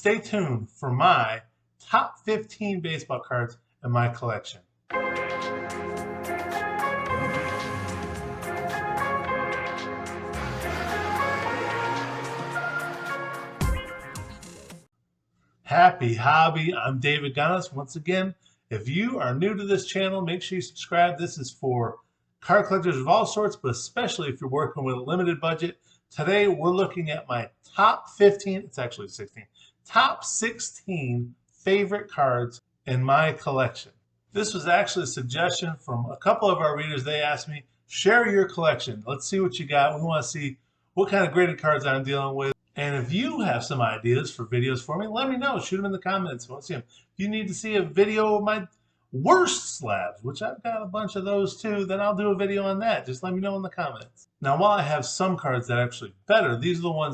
Stay tuned for my top 15 baseball cards in my collection. Happy hobby. I'm David Ganas. Once again, if you are new to this channel, make sure you subscribe. This is for card collectors of all sorts, but especially if you're working with a limited budget. Today, we're looking at my top 15, it's actually 16, top 16 favorite cards in my collection. This was actually a suggestion from a couple of our readers. They asked me, share your collection. Let's see what you got. We want to see what kind of graded cards I'm dealing with. And if you have some ideas for videos for me, let me know. Shoot them in the comments. I want to see them. If you need to see a video of my worst slabs, which I've got a bunch of those too, then I'll do a video on that. Just let me know in the comments. Now, while I have some cards that are actually better, these are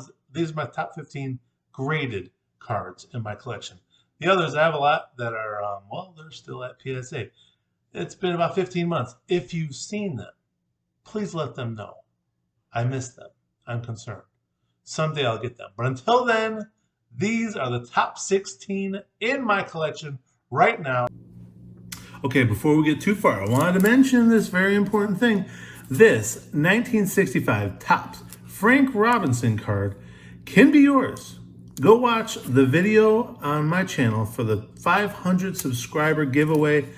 my top 15 graded cards in my collection. The others, I have a lot that are, well, they're still at PSA. It's been about 15 months. If you've seen them, please let them know. I miss them. I'm concerned. Someday I'll get them. But until then, these are the top 16 in my collection right now. Okay, before we get too far, I wanted to mention this very important thing. This 1965 Topps Frank Robinson card can be yours. Go watch the video on my channel for the 500 subscriber giveaway.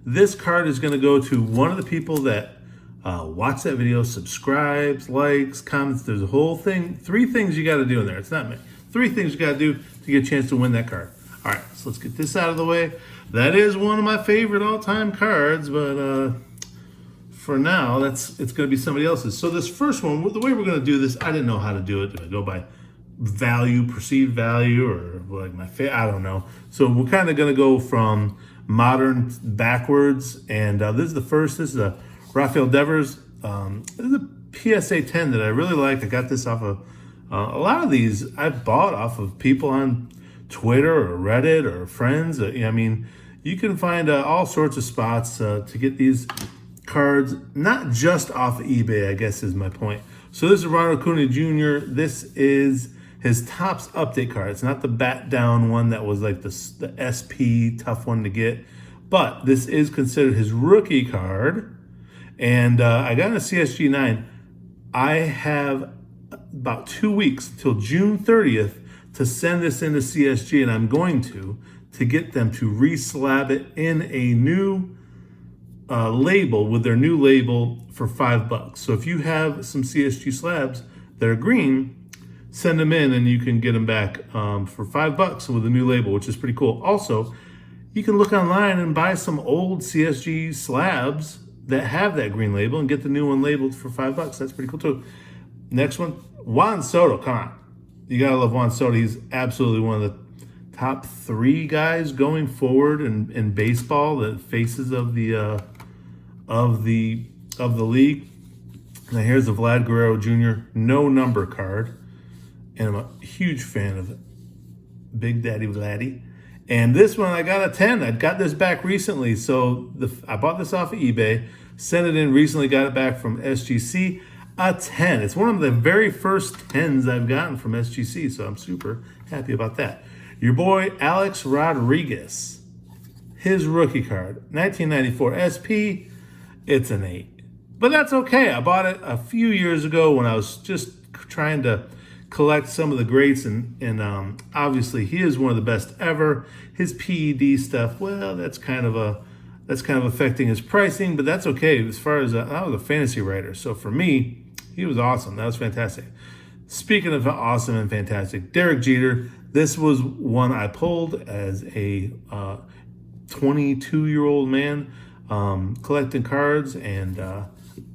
This card is going to go to one of the people that watch that video, subscribes, likes, comments. There's a whole thing. 3 things you got to do in there. It's not me. 3 things you got to do to get a chance to win that card. All right, so let's get this out of the way. That is one of my favorite all-time cards, but for now, it's going to be somebody else's. So this first one, the way we're going to do this, I didn't know how to do it. Do I go by value, perceived value, or like my favorite? I don't know. So we're kind of going to go from modern backwards, and this is the first. This is a Rafael Devers. This is a PSA 10 that I really like. I got this off of a lot of these I've bought off of people on Twitter or Reddit or friends. I mean, you can find all sorts of spots to get these cards, not just off of eBay, I guess is my point. So this is Ronald Acuna Jr. This is his Topps update card. It's not the bat down one that was like the SP tough one to get, but this is considered his rookie card. And I got a CSG 9. I have about 2 weeks till June 30th to send this into CSG, and I'm going to get them to reslab it in a new label with their new label for $5. So if you have some CSG slabs that are green, send them in and you can get them back for $5 with a new label, which is pretty cool. Also, you can look online and buy some old CSG slabs that have that green label and get the new one labeled for $5. That's pretty cool too. Next one, Juan Soto. Come on. You gotta love Juan Soto. He's absolutely one of the top 3 guys going forward in baseball, the faces of the league. Now here's the Vlad Guerrero Jr. no number card, and I'm a huge fan of Big Daddy Vladdy. And this one I got a 10. I got this back recently, so I bought this off of eBay, sent it in recently, got it back from SGC. A 10. It's one of the very first 10s I've gotten from SGC, so I'm super happy about that. Your boy Alex Rodriguez, his rookie card, 1994 SP. It's an 8, but that's okay. I bought it a few years ago when I was just trying to collect some of the greats, and obviously he is one of the best ever. His PED stuff, well, that's kind of affecting his pricing, but that's okay. As far as I was a fantasy writer, so for me, he was awesome. That was fantastic. Speaking of awesome and fantastic, Derek Jeter. This was one I pulled as a 22-year-old man collecting cards, and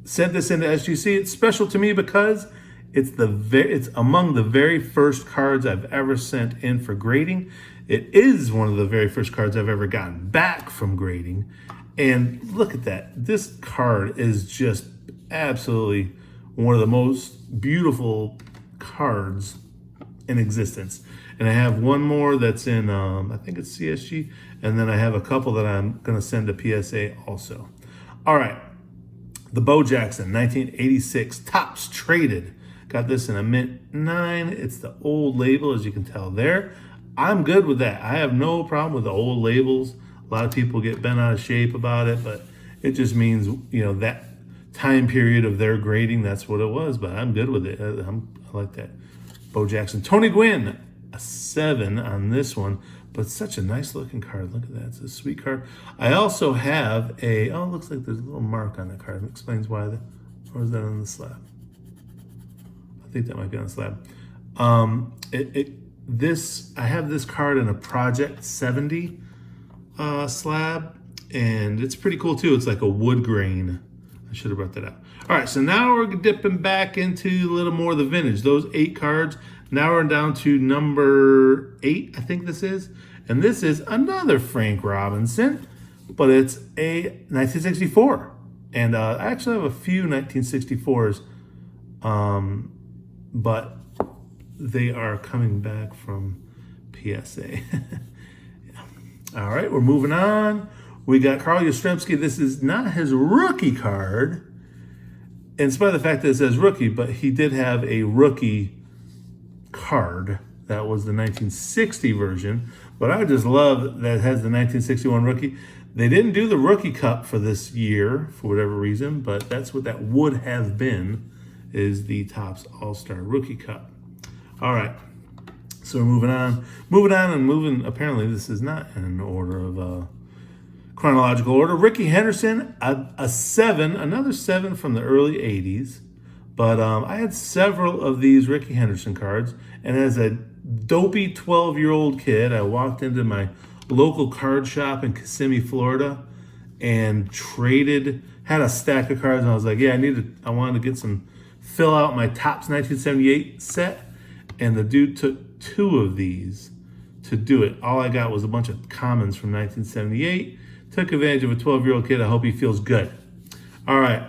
sent this into SGC. It's special to me because it's among the very first cards I've ever sent in for grading. It is one of the very first cards I've ever gotten back from grading. And look at that. This card is just absolutely one of the most beautiful cards in existence. And I have one more that's in, I think it's CSG. And then I have a couple that I'm going to send to PSA also. All right. The Bo Jackson, 1986, Topps Traded. Got this in a mint 9. It's the old label, as you can tell there. I'm good with that. I have no problem with the old labels. A lot of people get bent out of shape about it, but it just means, that time period of their grading, that's what it was. But I'm good with it. I like that. Bo Jackson. Tony Gwynn, a 7 on this one, but such a nice looking card. Look at that. It's a sweet card. I also have it looks like there's a little mark on the card. It explains why. Or is that on the slab? I think that might be on the slab. I have this card in a Project 70 slab, and it's pretty cool too. It's like a wood grain. I should have brought that up. All right, so now we're dipping back into a little more of the vintage. Those 8 cards. Now we're down to number 8, I think this is. And this is another Frank Robinson, but it's a 1964. And I actually have a few 1964s, but they are coming back from PSA. Yeah. All right, we're moving on. We got Carl Yastrzemski. This is not his rookie card, in spite of the fact that it says rookie, but he did have a rookie card. That was the 1960 version. But I just love that it has the 1961 rookie. They didn't do the rookie cup for this year for whatever reason, but that's what that would have been, is the Topps All-Star Rookie Cup. All right, so we're moving on. Apparently, this is not in an order of chronological order. Rickey Henderson, a 7, another 7 from the early 80s. But I had several of these Rickey Henderson cards, and as a dopey 12-year-old kid, I walked into my local card shop in Kissimmee, Florida, and had a stack of cards, and I was like, yeah, I wanted to fill out my Topps 1978 set, and the dude took 2 of these to do it. All I got was a bunch of commons from 1978. Took advantage of a 12-year-old kid. I hope he feels good. All right.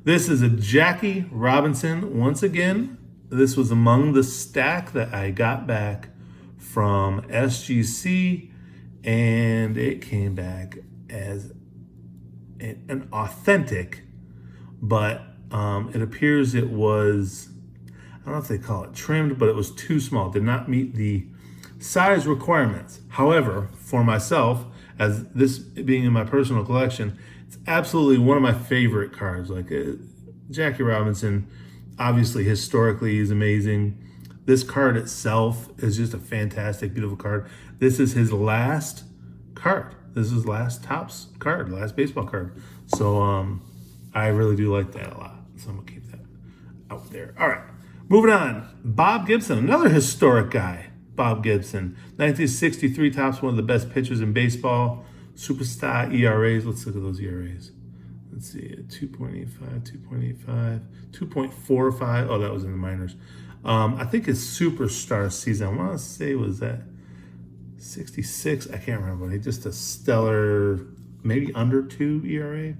This is a Jackie Robinson. Once again, this was among the stack that I got back from SGC, and it came back as an authentic, but it appears it was, I don't know if they call it trimmed, but it was too small. Did not meet the size requirements. However, for myself, as this being in my personal collection, it's absolutely one of my favorite cards. Like Jackie Robinson, obviously historically he's amazing. This card itself is just a fantastic, beautiful card. This is his last card. This is his last Topps card, last baseball card. So I really do like that a lot. So I'm gonna keep that out there. All right, moving on. Bob Gibson, another historic guy. Bob Gibson, 1963 Topps, one of the best pitchers in baseball. Superstar ERAs. Let's look at those ERAs. Let's see, 2.85, 2.85, 2.45. Oh, that was in the minors. I think his superstar season, I want to say, was that 66. I can't remember. He just a stellar, maybe under 2 ERA.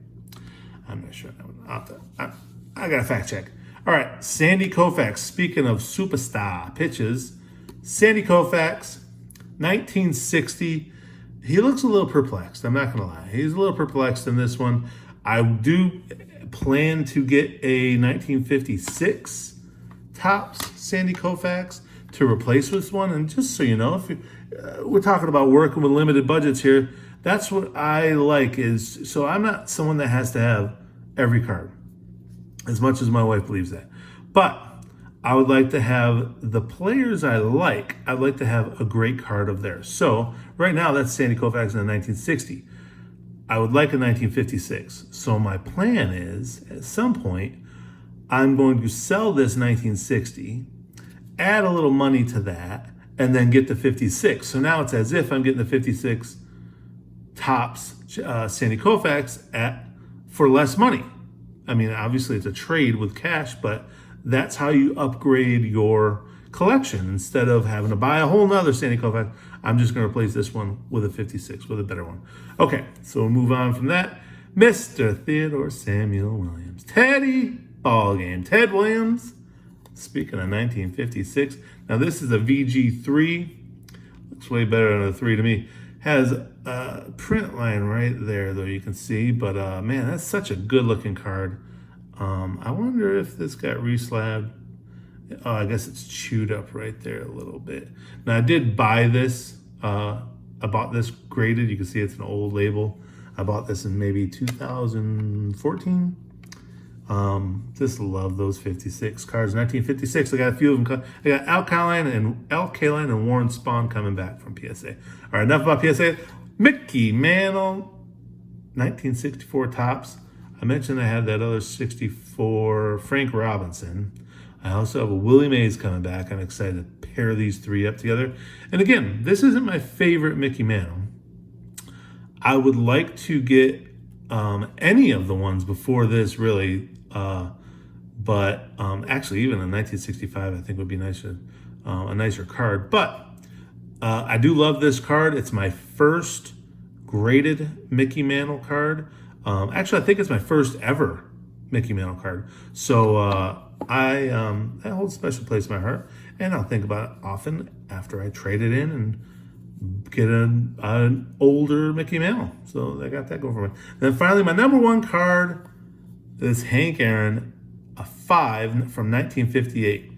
I'm not sure. I got to fact check. All right, Sandy Koufax. Speaking of superstar pitches, Sandy Koufax, 1960. He looks a little perplexed. I'm not going to lie. He's a little perplexed in this one. I do plan to get a 1956 Topps Sandy Koufax to replace this one. And just so you know, if we're talking about working with limited budgets here, that's what I like. So I'm not someone that has to have every card, as much as my wife believes that. But I would like to have the players I like. I'd like to have a great card of theirs. So right now, that's Sandy Koufax in 1960. I would like a 1956. So my plan is, at some point, I'm going to sell this 1960, add a little money to that, and then get the 56. So now it's as if I'm getting the 56 Topps Sandy Koufax for less money. I mean, obviously it's a trade with cash, but that's how you upgrade your collection. Instead of having to buy a whole nother Sandy Koufax, I'm just going to replace this one with a 56, with a better one. Okay, so we'll move on from that. Mr. Theodore Samuel Williams. Teddy Ballgame. Ted Williams, speaking of 1956. Now, this is a VG3. Looks way better than a 3 to me. Has a print line right there, though, you can see. But, man, that's such a good-looking card. I wonder if this got reslabbed. Oh, I guess it's chewed up right there a little bit. Now, I did buy this. I bought this graded. You can see it's an old label. I bought this in maybe 2014. Just love those 56 cards. 1956. I got a few of them. I got Alkaline and Warren Spahn coming back from PSA. All right, enough about PSA. Mickey Mantle, 1964 tops. I mentioned I had that other 64 Frank Robinson. I also have a Willie Mays coming back. I'm excited to pair these three up together. And again, this isn't my favorite Mickey Mantle. I would like to get any of the ones before this, really. But actually, even a 1965, I think would be nicer, a nicer card. But I do love this card. It's my first graded Mickey Mantle card. Actually, I think it's my first ever Mickey Mantle card. So I hold a special place in my heart, and I'll think about it often after I trade it in and get an older Mickey Mantle. So I got that going for me. Then finally, my number one card is Hank Aaron, a 5 from 1958.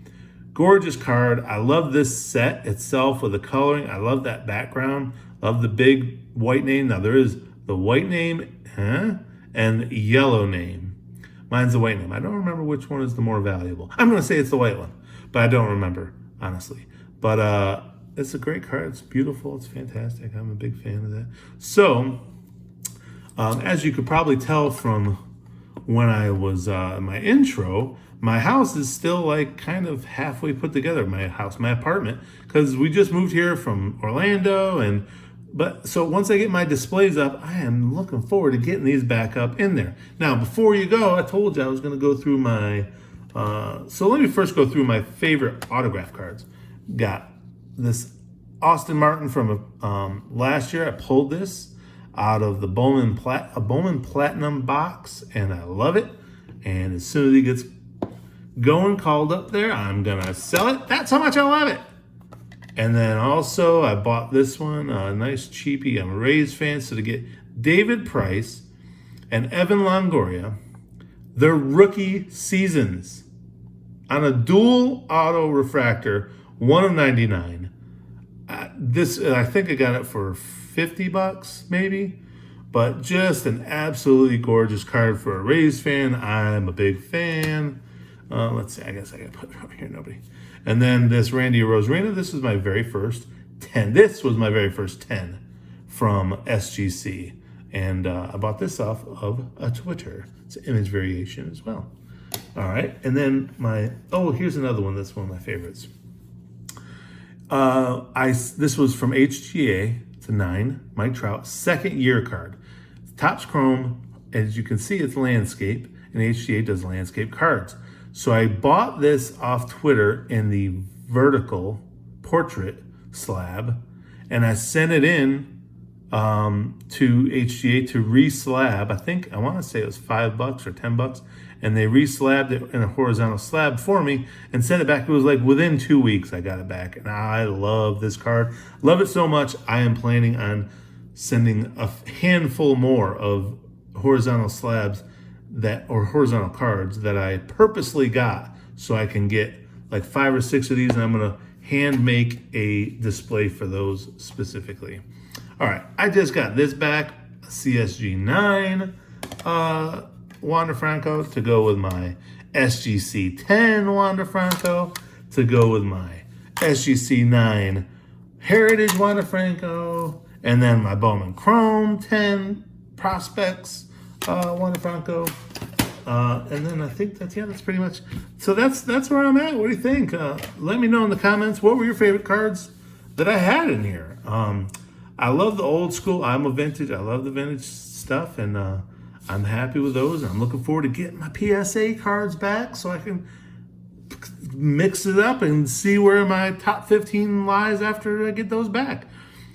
Gorgeous card. I love this set itself with the coloring. I love that background. Love the big white name. Now there is the white name and yellow name. Mine's the white name. I don't remember which one is the more valuable. I'm going to say it's the white one, but I don't remember, honestly. But it's a great card. It's beautiful. It's fantastic. I'm a big fan of that. So, as you could probably tell from when I was in my intro, my house is still like kind of halfway put together. My apartment, because we just moved here from Orlando, but so once I get my displays up, I am looking forward to getting these back up in there. Now, before you go, I told you I was going to go through my. So let me first go through my favorite autograph cards. Got this Austin Martin from last year. I pulled this out of the Bowman Platinum box, and I love it. And as soon as he gets going, called up there, I'm gonna sell it. That's how much I love it. And then also I bought this one, a nice cheapie. I'm a Rays fan, so to get David Price and Evan Longoria, their rookie seasons on a dual auto refractor, 1 of 99. I think I got it for $50 maybe, but just an absolutely gorgeous card for a Rays fan. I'm a big fan. Let's see, I guess I gotta put it over here, nobody. And then this Randy Arozarena, this was my very first 10. This was my very first 10 from SGC. And I bought this off of a Twitter. It's an image variation as well. All right, and then here's another one. That's one of my favorites. This was from HGA. It's a 9, Mike Trout, second year card. Topps Chrome, as you can see, it's landscape, and HGA does landscape cards. So I bought this off Twitter in the vertical portrait slab, and I sent it in to HGA to re-slab. I want to say it was $5 or $10, and they re-slabbed it in a horizontal slab for me and sent it back. It was like within 2 weeks I got it back, and I love this card. Love it so much, I am planning on sending a handful more of horizontal slabs or horizontal cards that I purposely got so I can get like 5 or 6 of these, and I'm gonna hand make a display for those specifically. All right, I just got this back, a CSG 9 Wander Franco to go with my SGC 10 Wander Franco to go with my SGC 9 Heritage Wander Franco, and then my Bowman Chrome 10 Prospects Wander Franco. And then I think that's pretty much. So that's where I'm at. What do you think? Let me know in the comments. What were your favorite cards that I had in here? I love the old school. I'm a vintage. I love the vintage stuff, and I'm happy with those. I'm looking forward to getting my PSA cards back so I can mix it up and see where my top 15 lies after I get those back.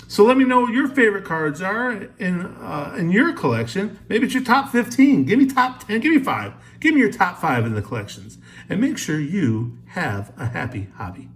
So let me know what your favorite cards are in your collection. Maybe it's your top 15. Give me top 10. Give me 5. Give me your top 5 in the collections. And make sure you have a happy hobby.